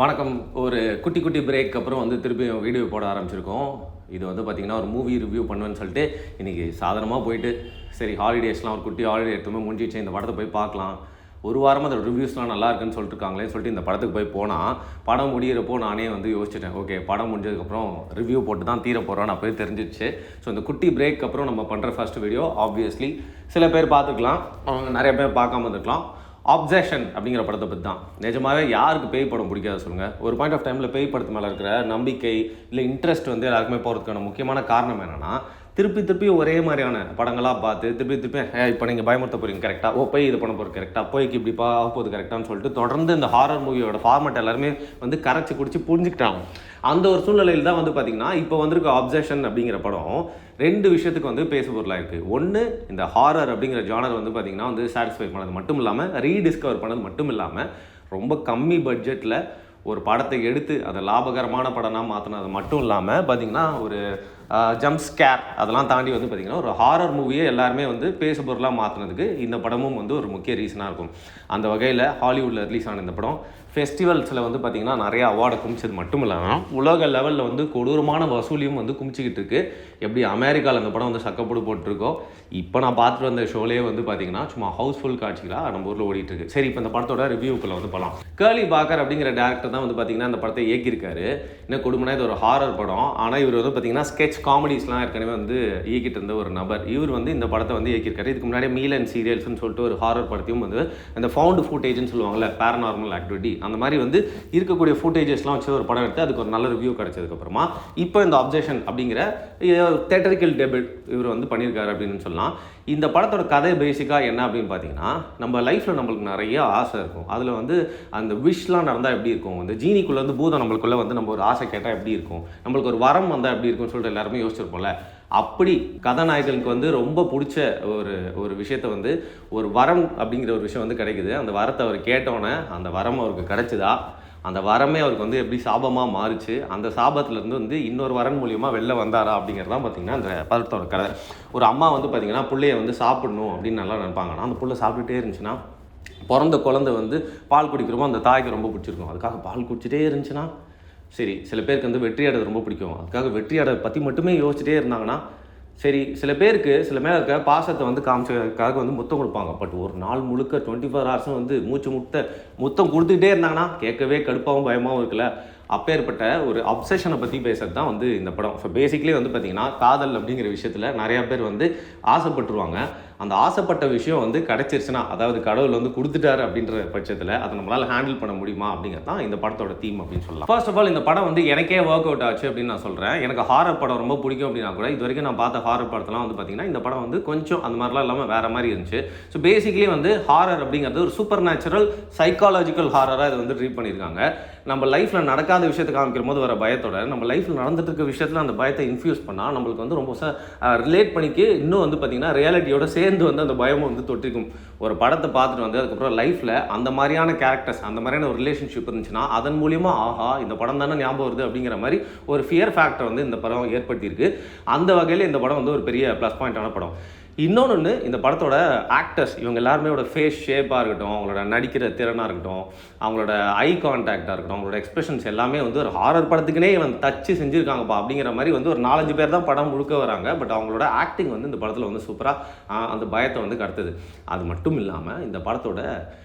வணக்கம். ஒரு குட்டி குட்டி பிரேக் அப்புறம் வந்து திருப்பி வீடியோ போட ஆரம்பிச்சிருக்கோம். இது வந்து பார்த்திங்கன்னா ஒரு மூவி ரிவ்யூ பண்ணுவேன்னு சொல்லிட்டு இன்றைக்கி சாதாரணமாக போயிட்டு சரி ஹாலிடேஸ்லாம் ஒரு குட்டி ஹாலிடே எடுத்துமே முடிஞ்சிச்சு, இந்த படத்தை போய் பார்க்கலாம், ஒரு வாரமாக அதோட ரிவ்யூஸ்லாம் நல்லா இருக்குன்னு சொல்லிட்டுருக்காங்களே சொல்லிட்டு இந்த படத்துக்கு போய் போனால் படம் முடிகிறப்போ நானே வந்து யோசிச்சிட்டேன், ஓகே படம் முடிஞ்சதுக்கப்புறம் ரிவ்யூ போட்டு தான் தீர போகிறோன்னு அப்போயே தெரிஞ்சிச்சு. ஸோ இந்த குட்டி பிரேக் அப்புறம் நம்ம பண்ணுற ஃபஸ்ட் வீடியோ ஆப்வியஸ்லி சில பேர் பார்த்துக்கலாம், அவங்க நிறைய பேர் பார்க்காம இருந்துக்கலாம். ஆப்செஷன் அப்படிங்கிற படத்தை பற்றி தான். நிஜமாகவே யாருக்கு பேய் படம் பிடிக்காது சொல்லுங்கள்? ஒரு பாயிண்ட் ஆஃப் டைமில் பேய் படத்து மேலே இருக்கிற நம்பிக்கை இல்லை இன்ட்ரெஸ்ட் வந்து எல்லாருக்குமே போகிறதுக்கான முக்கியமான காரணம் என்னென்னா, திருப்பி ஒரே மாதிரியான படங்களாக பார்த்து திருப்பி இப்போ நீங்கள் பயமுறுத்த போகிறீங்க கரெக்டாக, போய் இது பண்ண போகிறது கரெக்டாக, போய்க்கு இப்படி போகுது கரெக்டானு சொல்லிட்டு தொடர்ந்து இந்த ஹாரர் மூவியோட ஃபார்மேட் எல்லாருமே வந்து கரைச்சி குடிச்சு புரிஞ்சுக்கிட்டாங்க. அந்த ஒரு சூழ்நிலையில் தான் வந்து பார்த்திங்கன்னா இப்போ வந்திருக்க ஆப்செஷன் அப்படிங்கிற படம் ரெண்டு விஷயத்துக்கு வந்து பேசு பொருளாக இருக்குது. ஒன்று, இந்த ஹாரர் அப்படிங்கிற ஜானர் வந்து பார்த்திங்கன்னா வந்து சாட்டிஸ்ஃபை பண்ணது மட்டும் இல்லாமல் ரீடிஸ்கவர் பண்ணது மட்டும் இல்லாமல் ரொம்ப கம்மி பட்ஜெட்டில் ஒரு படத்தை எடுத்து அதை லாபகரமான படமாக மாற்றினது மட்டும் இல்லாமல் பார்த்திங்கன்னா ஒரு ஜம்ப் ஸ்கேர் அதெல்லாம் தாண்டி வந்து பார்த்திங்கன்னா ஒரு ஹாரர் மூவியை எல்லாருமே வந்து பேசு பொருளாக மாற்றினதுக்கு இந்த படமும் வந்து ஒரு முக்கிய ரீசனாக இருக்கும். அந்த வகையில் ஹாலிவுட்டில் ரிலீஸ் ஆன இந்த படம் ஃபெஸ்டிவல்ஸில் வந்து பார்த்திங்கன்னா நிறைய அவார்டை குமிச்சது மட்டும் இல்லாமல் உலக லெவலில் வந்து கொடூரமான வசூலியும் வந்து குமிச்சிக்கிட்டு இருக்குது. எப்படி அமெரிக்காவில் அந்த படம் வந்து சக்கப்போடு போட்டிருக்கோ, இப்போ நான் பார்த்துட்டு வந்த ஷோலேயே வந்து பார்த்திங்கன்னா சும்மா ஹவுஸ்ஃபுல் காட்சிகளாக நம்ம ஊரில் ஓடிட்டுருக்கு. சரி, இப்போ இந்த படத்தோட ரிவ்யூக்குள்ளே வந்து போகலாம். கர்லி பாக்கர் அப்படிங்கிற டேரக்டர் தான் வந்து பார்த்திங்கன்னா இந்த படத்தை இயக்கியிருக்காரு. இன்னும் கொடுமைனா இது ஒரு ஹாரர் படம், ஆனால் இவர் வந்து பார்த்திங்கன்னா ஸ்கெட்ச் காமெடிஸ்லாம் ஏற்கனவே வந்து இயக்கிட்டு இருந்த ஒரு நபர். இவர் வந்து இந்த படத்தை வந்து இயக்கியிருக்காரு. இதுக்கு முன்னாடி மீல் அண்ட் சீரியல்ஸ்னு சொல்லிட்டு ஒரு ஹாரர் படத்தையும் வந்து அந்த ஃபவுண்ட் ஃபுட்டேஜ்னு சொல்லுவாங்கள்ல, பேரநார்மல் ஆக்டிவிட்டி, அந்த மாதிரி வந்து இருக்கக்கூடிய ஃபுட்டேஜஸ்லாம் வச்சு ஒரு படம் எடுத்து அதுக்கு ஒரு நல்ல ரிவ்யூ கிடச்சதுக்கப்புறமா இப்போ இந்த ஆப்செஷன் அப்படிங்கிற தியேட்டரிக்கல் டெபியூட் இவர் வந்து பண்ணியிருக்காரு அப்படின்னு சொல்லலாம். இந்த படத்தோட கதை பேசிக்காக என்ன அப்படின்னு பார்த்தீங்கன்னா, நம்ம லைஃப்பில் நம்மளுக்கு நிறைய ஆசை இருக்கும். அதில் வந்து அந்த விஷலாம் நடந்தால் எப்படி இருக்கும், இந்த ஜீனிக்குள்ளே வந்து பூதம் நம்மளுக்குள்ளே வந்து நம்ம ஒரு ஆசை கேட்டால் எப்படி இருக்கும், நம்மளுக்கு ஒரு வரம் வந்தால் எப்படி இருக்கும்னு சொல்லிட்டு எல்லாருமே யோசிச்சிருப்போம்ல. அப்படி கதாநாயகனுக்கு வந்து ரொம்ப பிடிச்ச ஒரு விஷயத்தை வந்து ஒரு வரம் அப்படிங்கிற ஒரு விஷயம் வந்து கிடைக்குது. அந்த வரத்தை அவர் கேட்டோன்னே அந்த வரம் அவருக்கு கிடைச்சிதா, அந்த வரமே அவருக்கு வந்து எப்படி சாபமாக மாறிச்சு, அந்த சாபத்துலேருந்து வந்து இன்னொரு வரன் மூலியமாக வெளில வந்தாரா அப்படிங்கிறது தான் பார்த்திங்கன்னா அந்த படத்தோட கதை. ஒரு அம்மா வந்து பார்த்திங்கன்னா பிள்ளைய வந்து சாப்பிடணும் அப்படின்னு நல்லா நினைப்பாங்கன்னா, அந்த பிள்ளை சாப்பிட்டுட்டே இருந்துச்சுன்னா, பிறந்த குழந்தை வந்து பால் குடிக்கிறப்போ அந்த தாய்க்கு ரொம்ப பிடிச்சிருக்கும், அதுக்காக பால் குடிச்சிட்டே இருந்துச்சுன்னா சரி. சில பேருக்கு வந்து வெற்றி அடைறது ரொம்ப பிடிக்கும், அதுக்காக வெற்றி அடை பற்றி மட்டுமே யோசிச்சுட்டே இருந்தாங்கன்னா சரி. சில பேருக்கு சில மேலே இருக்க பாசத்தை வந்து காமிச்சதுக்காக வந்து முத்தம் கொடுப்பாங்க. பட் ஒரு நாள் முழுக்க 24 ஹவர்ஸும் வந்து முத்தம் கொடுத்துக்கிட்டே இருந்தாங்கன்னா கேட்கவே கடுப்பாகவும் பயமாகவும் இருக்குல்ல. அப்பேற்பட்ட ஒரு அப்சஷனை பற்றி பேசுறது தான் வந்து இந்த படம். ஸோ பேசிக்லி வந்து பார்த்திங்கன்னா காதல் அப்படிங்கிற விஷயத்தில் நிறையா பேர் வந்து ஆசைப்பட்டுருவாங்க. அந்த ஆசைப்பட்ட விஷயம் வந்து கிடச்சிருச்சுன்னா, அதாவது கடவுள் வந்து கொடுத்துட்டாரு அப்படின்ற பட்சத்தில் அதை நம்மளால் ஹேண்டில் பண்ண முடியுமா அப்படிங்கிறது தான் இந்த படத்தோட தீம் அப்படின்னு சொல்லலாம். ஃபர்ஸ்ட் ஆஃப் ஆல் இந்த படம் வந்து எனக்கே ஒர்க் அவுட் ஆச்சு அப்படின்னு நான் சொல்கிறேன். எனக்கு ஹாரர் படம் ரொம்ப பிடிக்கும் அப்படின்னா கூட இது வரைக்கும் நான் பார்த்த ஹாரர் படத்தெல்லாம் வந்து பார்த்திங்கன்னா இந்த படம் வந்து கொஞ்சம் அந்த மாதிரிலாம் இல்லாமல் வேறு மாதிரி இருந்துச்சு. ஸோ பேசிக்லி வந்து ஹாரர் அப்படிங்கிறது ஒரு சூப்பர் நேச்சுரல் சைக்காலஜிக்கல் ஹாரராக இது வந்து ட்ரீட் பண்ணியிருக்காங்க. நம்ம லைஃப்பில் நடக்காத விஷயத்தை காமிக்கிற போது வர பயத்தோட நம்ம லைஃப்பில் நடந்துட்டு இருக்க விஷயத்தில் அந்த பயத்தை இன்ஃபியூஸ் பண்ணால் நம்மளுக்கு வந்து ரொம்ப ரிலேட் பண்ணிக்கு இன்னும் வந்து பார்த்திங்கன்னா ரியாலிட்டியோட சேர்ந்து வந்து அந்த பயமும் வந்து தொட்டிருக்கும். ஒரு படத்தை பார்த்துட்டு வந்து அதுக்கப்புறம் லைஃப்பில் அந்த மாதிரியான கேரக்டர்ஸ், அந்த மாதிரியான ஒரு ரிலேஷன்ஷிப் இருந்துச்சுன்னா அதன் மூலியமாக ஆஹா இந்த படம் தானே ஞாபகம் வருது அப்படிங்கிற மாதிரி ஒரு ஃபியர் ஃபேக்டர் வந்து இந்த படம் ஏற்படுத்தியிருக்கு. அந்த வகையில் இந்த படம் வந்து ஒரு பெரிய ப்ளஸ் பாயிண்டான படம். இன்னொன்று, இந்த படத்தோட ஆக்டர்ஸ் இவங்க எல்லாருமே ஷேப்பாக இருக்கட்டும், அவங்களோட நடிக்கிற திறனாக இருக்கட்டும், அவங்களோட ஐ கான்டாக்டாக இருக்கட்டும், அவங்களோட எக்ஸ்பிரஷன்ஸ் எல்லாமே வந்து ஒரு ஹாரர் படத்துக்குனே இவன் தச்சு செஞ்சுருக்காங்கப்பா அப்படிங்கிற மாதிரி வந்து ஒரு 4-5 பேர் தான் படம் முழுக்க வராங்க. பட் அவங்களோட ஆக்டிங் வந்து இந்த படத்தில் வந்து சூப்பராக அந்த பயத்தை வந்து கடத்துது. அது மட்டும் இல்லாமல் இந்த படத்தோட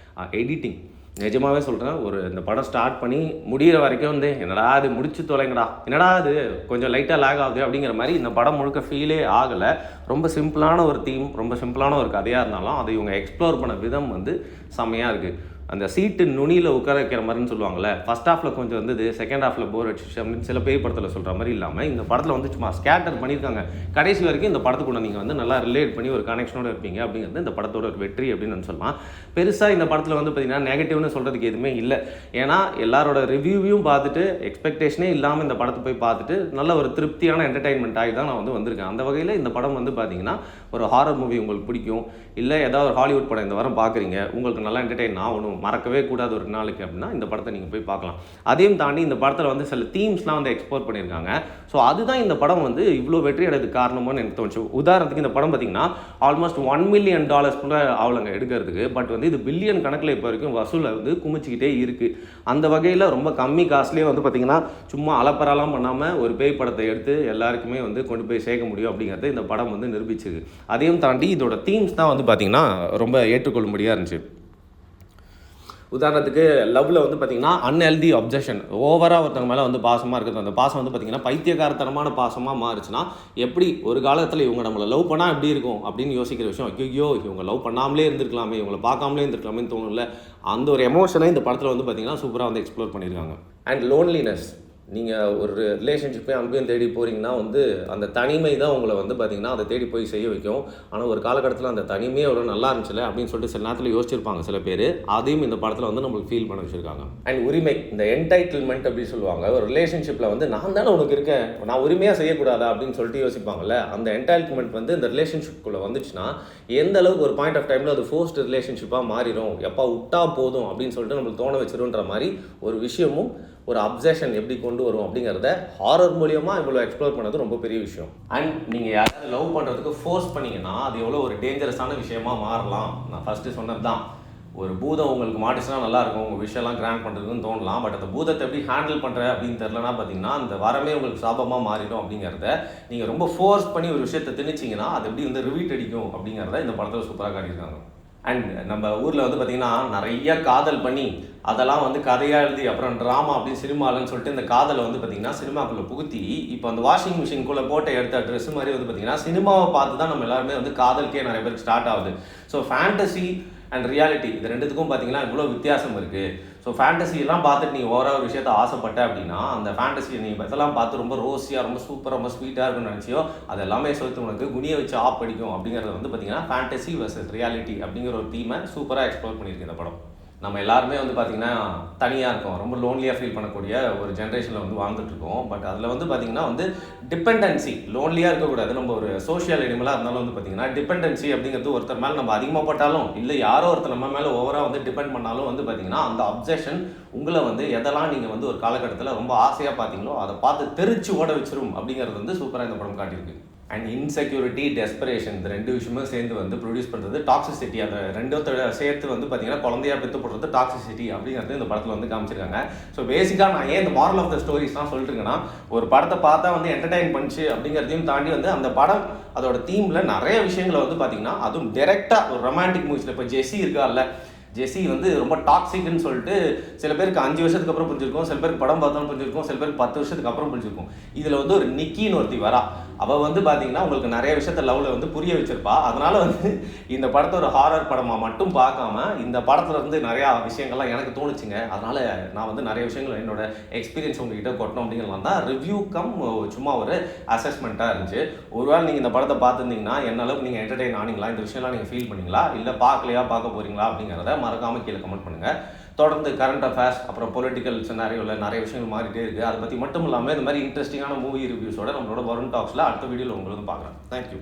எடிட்டிங் நிஜமாகவே சொல்கிறேன், இந்த படம் ஸ்டார்ட் பண்ணி முடிகிற வரைக்கும் வந்து என்னடா அது முடிச்சு தொலைங்கடா, என்னடா அது கொஞ்சம் லைட்டாக லேக் ஆகுது அப்படிங்கிற மாதிரி இந்த படம் முழுக்க ஃபீலே ஆகலை. ரொம்ப சிம்பிளான ஒரு தீம், ரொம்ப சிம்பிளான ஒரு கதையாக இருந்தாலும் அதை இவங்க எக்ஸ்ப்ளோர் பண்ண விதம் வந்து செம்மையாக இருக்குது. அந்த சீட்டு நுனியில் உட்கார வைக்கிற மாதிரின்னு சொல்லுவாங்கள்ல, ஃபஸ்ட் ஹாஃபில் கொஞ்சம் வந்தது, செகண்ட் ஹாஃபில் போர் அடிச்சு அப்படின்னு சில பேய் படத்தில் சொல்கிற மாதிரி இல்லாமல் இந்த படத்தில் வந்து சும்மா ஸ்கேட்டர் பண்ணியிருக்காங்க. கடைசி வரைக்கும் இந்த படத்துக்குள்ள நீங்கள் வந்து நல்லா ரிலேட் பண்ணி ஒரு கனெக்ஷனோடு இருப்பீங்க அப்படிங்கிறது இந்த படத்தோட ஒரு வெற்றி அப்படின்னு சொல்லலாம். பெருசாக இந்த படத்தில் வந்து பார்த்திங்கன்னா நெகட்டிவ்னு சொல்கிறதுக்கு எதுவுமே இல்லை. ஏன்னா எல்லாரோட ரிவ்யூவையும் பார்த்துட்டு எக்ஸ்பெக்டேஷனே இல்லாமல் இந்த படத்தை போய் பார்த்துட்டு நல்ல ஒரு திருப்தியான என்டர்டைன்மெண்ட் ஆகி தான் நான் வந்து வந்திருக்கேன். அந்த வகையில் இந்த படம் வந்து பார்த்திங்கன்னா ஒரு ஹாரர் மூவி உங்களுக்கு பிடிக்கும், இல்லை ஏதாவது ஒரு ஹாலிவுட் படம் இந்த வாரம் பார்க்குறீங்க, உங்களுக்கு நல்லா என்டர்டெயின் ஆகணும், மறக்கவே கூடாது ஒரு நாளைக்கு அப்படின்னா இந்த படத்தை நீங்கள் போய் பார்க்கலாம். அதையும் தாண்டி இந்த படத்தில் வந்து சில தீம்ஸ்லாம் வந்து எக்ஸ்ப்ளோர் பண்ணியிருக்காங்க. ஸோ அதுதான் இந்த படம் வந்து இவ்வளோ வெற்றி அடைறதுக்கு காரணமானு எனக்கு தோணுச்சு. உதாரணத்துக்கு இந்த படம் பார்த்தீங்கன்னா ஆல்மோஸ்ட் $1 மில்லியன் கூட ஆகலைங்க எடுக்கிறதுக்கு. பட் வந்து இது பில்லியன் கணக்கில் இப்போ வரைக்கும் வசூலை வந்து குமிச்சிக்கிட்டே இருக்குது. அந்த வகையில் ரொம்ப கம்மி காஸ்ட்லேயே வந்து பார்த்திங்கன்னா சும்மா அலப்பறாலாம் பண்ணாமல் ஒரு பேய் படத்தை எடுத்து எல்லாருக்குமே வந்து கொண்டு போய் சேர்க்க முடியும் அப்படிங்கிறது இந்த படம் வந்து நிரூபிச்சிருக்கு. அதையும் தாண்டி இதோட தீம்ஸ் தான் வந்து பார்த்திங்கன்னா ரொம்ப ஏற்றுக்கொள்ளும்படியாக இருந்துச்சு. உதாரணத்துக்கு லவ்வில் வந்து பார்த்திங்கன்னா அன்ஹெல்தி அப்சஷன், ஓவராக ஒருத்தவங்க மேலே வந்து பாசமாக இருக்குது. அந்த பாசம் வந்து பார்த்திங்கன்னா பைத்தியகாரத்தனமான பாசமாக மாறுச்சுன்னா எப்படி ஒரு காலத்தில் இவங்க நம்மளை லவ் பண்ணால் எப்படி இருக்கும் அப்படின்னு யோசிக்கிற விஷயம், ஐயோ இவங்க லவ் பண்ணாமலே இருந்திருக்கலாமே, இவங்களை பார்க்காமலே இருந்திருக்கலாமேன்னு தோணும்ல, அந்த ஒரு எமோஷனை இந்த படத்தில் வந்து பார்த்திங்கன்னா சூப்பராக வந்து எக்ஸ்ப்ளோர் பண்ணியிருக்காங்க. அண்ட் லோன்லினஸ், நீங்கள் ஒரு ரிலேஷன்ஷிப்பே அன்பையும் தேடி போகிறீங்கன்னா வந்து அந்த தனிமை தான் உங்களை வந்து பார்த்திங்கன்னா அதை தேடி போய் செய்ய வைக்கும். ஆனால் ஒரு காலகட்டத்தில் அந்த தனிமையே எவ்வளோ நல்லா இருந்துச்சுல அப்படின்னு சொல்லிட்டு சில நேரத்தில் யோசிச்சிருப்பாங்க சில பேர். அதையும் இந்த படத்தில் வந்து நம்மளுக்கு ஃபீல் பண்ண வச்சுருக்காங்க. அண்ட் உரிமை, இந்த என்டைட்டில்மெண்ட் அப்படின்னு சொல்லுவாங்க. ஒரு ரிலேஷன்ஷிப்பில் வந்து நான் தானே உனக்கு இருக்கேன், நான் உரிமையாக செய்யக்கூடாதா அப்படின்னு சொல்லிட்டு யோசிப்பாங்கல்ல. அந்த என்டைட்டில்மெண்ட் வந்து இந்த ரிலேஷன்ஷிப்புக்குள்ளே வந்துச்சுன்னா எந்த அளவுக்கு ஒரு பாயிண்ட் ஆஃப் டைமில் அது ஃபோர்ஸ்டு ரிலேஷன்ஷிப்பாக மாறிடும், எப்போ விட்டா போதும் அப்படின்னு சொல்லிட்டு நம்மளுக்கு தோண வச்சிருன்ற மாதிரி ஒரு விஷயமும் ஒரு அப்சஷன் எப்படி கொண்டு வரும் அப்படிங்கிறத ஹாரர் மூலியமாக இவ்வளோ எக்ஸ்ப்ளோர் பண்ணது ரொம்ப பெரிய விஷயம். அண்ட் நீங்கள் யாராவது லவ் பண்ணுறதுக்கு ஃபோர்ஸ் பண்ணிங்கன்னா அது எவ்வளோ ஒரு டேஞ்சரஸான விஷயமா மாறலாம். நான் ஃபஸ்ட்டு சொன்னது தான், ஒரு பூதம் உங்களுக்கு மாட்டிச்சுன்னா நல்லாயிருக்கும், உங்கள் விஷயம்லாம் கிராண்ட் பண்ணுறதுன்னு தோணலாம். பட் அந்த பூதத்தை எப்படி ஹேண்டில் பண்ணுற அப்படின்னு தெரிலனா பார்த்தீங்கன்னா அந்த வரமே உங்களுக்கு சாபமாக மாறிடும் அப்படிங்கிறத நீங்கள் ரொம்ப ஃபோர்ஸ் பண்ணி ஒரு விஷயத்தை திணிச்சிங்கன்னா அது எப்படி வந்து ரிவீட் அடிக்கும் அப்படிங்கிறத இந்த படத்தில் சூப்பராக காட்டியிருக்காங்க. அண்ட் நம்ம ஊரில் வந்து பார்த்திங்கன்னா நிறைய காதல் பண்ணி அதெல்லாம் வந்து கதையாக எழுதி அப்புறம் ட்ராமா அப்படின்னு சினிமாலன்னு சொல்லிட்டு இந்த காதலை வந்து பார்த்திங்கன்னா சினிமாக்குள்ளே புகுத்தி இப்போ அந்த வாஷிங் மிஷின்குள்ளே போட்டு எடுத்த ட்ரெஸ் மாதிரி வந்து பார்த்திங்கன்னா சினிமாவை பார்த்து தான் நம்ம எல்லாருமே வந்து காதலுக்கே நிறைய பேருக்கு ஸ்டார்ட் ஆகுது. ஸோ ஃபேண்டசி அண்ட் ரியாலிட்டி இது ரெண்டுத்துக்கும் பார்த்திங்கன்னா இவ்வளோ வித்தியாசம் இருக்குது. ஸோ ஃபேண்டசியெல்லாம் பார்த்துட்டு நீ ஓவராக ஒரு விஷயத்தை ஆசைப்பட்ட அப்படின்னா அந்த ஃபேண்டசியை நீ இதெல்லாம் பார்த்து ரொம்ப ரோஸியாக ரொம்ப சூப்பராக ரொம்ப ஸ்வீட்டாக இருக்குன்னு நினச்சியோ அது எல்லாமே சேர்த்து உனக்கு குனியை வச்சு ஆப் அடிக்கும். அப்படிங்கிறது வந்து பார்த்திங்கன்னா ஃபேண்டசி வர்சஸ் ரியாலிட்டி அப்படிங்கிற ஒரு தீமை சூப்பராக எக்ஸ்ப்ளோர் பண்ணியிருக்கு இந்த படம். நம்ம எல்லாருமே வந்து பார்த்திங்கன்னா தனியாக இருக்கோம், ரொம்ப லோன்லியாக ஃபீல் பண்ணக்கூடிய ஒரு ஜென்ரேஷனில் வந்து வாழ்ந்துட்டுருக்கோம். பட் அதில் வந்து பார்த்திங்கன்னா வந்து டிபெண்டன்சி, லோன்லியாக இருக்கக்கூடாது, நம்ம ஒரு சோஷியல் அனிமலாக இருந்தாலும் வந்து பார்த்திங்கன்னா டிபெண்டன்சி அப்படிங்கிறது ஒருத்தர் மேலே நம்ம அதிகமாக பட்டாலும் இல்லை யாரோ ஒருத்தர் நம்ம மேலே ஓவராக வந்து டிபெண்ட் பண்ணாலும் வந்து பார்த்திங்கன்னா அந்த அப்சஷன் உங்களை வந்து எதெல்லாம் நீங்கள் வந்து ஒரு காலகட்டத்தில் ரொம்ப ஆசையாக பார்த்தீங்களோ அதை பார்த்து தெரிச்சு ஓட வச்சிரும் அப்படிங்கிறது வந்து சூப்பராக இந்த படம் காட்டியிருக்கு. அண்ட் இன்செக்யூரிட்டி, டெஸ்பரேஷன் இந்த ரெண்டு விஷயமும் சேர்ந்து வந்து ப்ரொடியூஸ் பண்ணுறது டாக்ஸிசிட்டி. அந்த ரெண்டோட சேர்த்து வந்து பார்த்திங்கன்னா குழந்தையா பெற்று போடுறது டாக்ஸிசிட்டி அப்படிங்கிறது இந்த படத்தில் வந்து காமிச்சிருக்காங்க. ஸோ பேசிக்காக நான் ஏன் இந்த மாரல் ஆஃப் த ஸ்டோரிஸ்லாம் சொல்லிட்டுருக்கேன்னா ஒரு படத்தை பார்த்தா வந்து என்டர்டைன் பண்ணிச்சு அப்படிங்கிறதையும் தாண்டி வந்து அந்த படம் அதோட தீமில் நிறைய விஷயங்களை வந்து பார்த்திங்கன்னா அதுவும் டேரெக்டாக ஒரு ரொமான்டிக் மூவிஸில் இப்போ ஜெஸி இருக்கார்ல, ஜெஸி வந்து ரொம்ப டாக்ஸிக்னு சொல்லிட்டு சில பேருக்கு 5 வருஷத்துக்கு அப்புறம் புரிஞ்சிருக்கும், சில பேருக்கு படம் பார்த்தாலும் புரிஞ்சிருக்கும், சில பேருக்கு 10 வருஷத்துக்கு அப்புறம் புரிஞ்சிருக்கும். இதில் வந்து ஒரு நிக்கின்னு ஒருத்தி வரா, அவள் வந்து பார்த்தீங்கன்னா உங்களுக்கு நிறைய விஷயத்த லவ்வில் வந்து புரிய வச்சிருப்பா. அதனால் வந்து இந்த படத்தை ஒரு ஹாரர் படமாக மட்டும் பார்க்காம இந்த படத்தில் இருந்து நிறையா விஷயங்கள்லாம் எனக்கு தோணுச்சுங்க. அதனால் நான் வந்து நிறைய விஷயங்கள் என்னோட எக்ஸ்பீரியன்ஸ் உங்ககிட்ட கொட்டணும் அப்படிங்கிறலாம் தான் ரிவ்யூ கம் சும்மா ஒரு அசஸ்மெண்ட்டாக இருந்துச்சு. ஒருவேளை நீங்கள் இந்த படத்தை பார்த்துருந்தீங்கன்னா என்ன அளவுக்கு நீங்கள் என்டர்டெயின் ஆனீங்களா, இந்த விஷயம்லாம் நீங்கள் ஃபீல் பண்ணீங்களா, இல்லை பார்க்கலையா பார்க்க போகிறீங்களா அப்படிங்கிறத மறக்காமல் கீழே கமெண்ட் பண்ணுங்கள். தொடர்ந்து கரண்ட் அஃபேர்ஸ் அப்புறம் பொலிட்டிக்கல் சினாரியோவில் நிறைய விஷயங்கள் மாறிட்டே இருக்குது. அதை பற்றி மட்டும் இல்லாமல் இந்த மாதிரி இன்ட்ரெஸ்டிங்கான மூவி ரிவ்யூஸோட நம்மளோட வருண் டாக்ஸில் அடுத்த வீடியோவில் உங்களுக்கு பார்க்குறேன். தேங்க்யூ.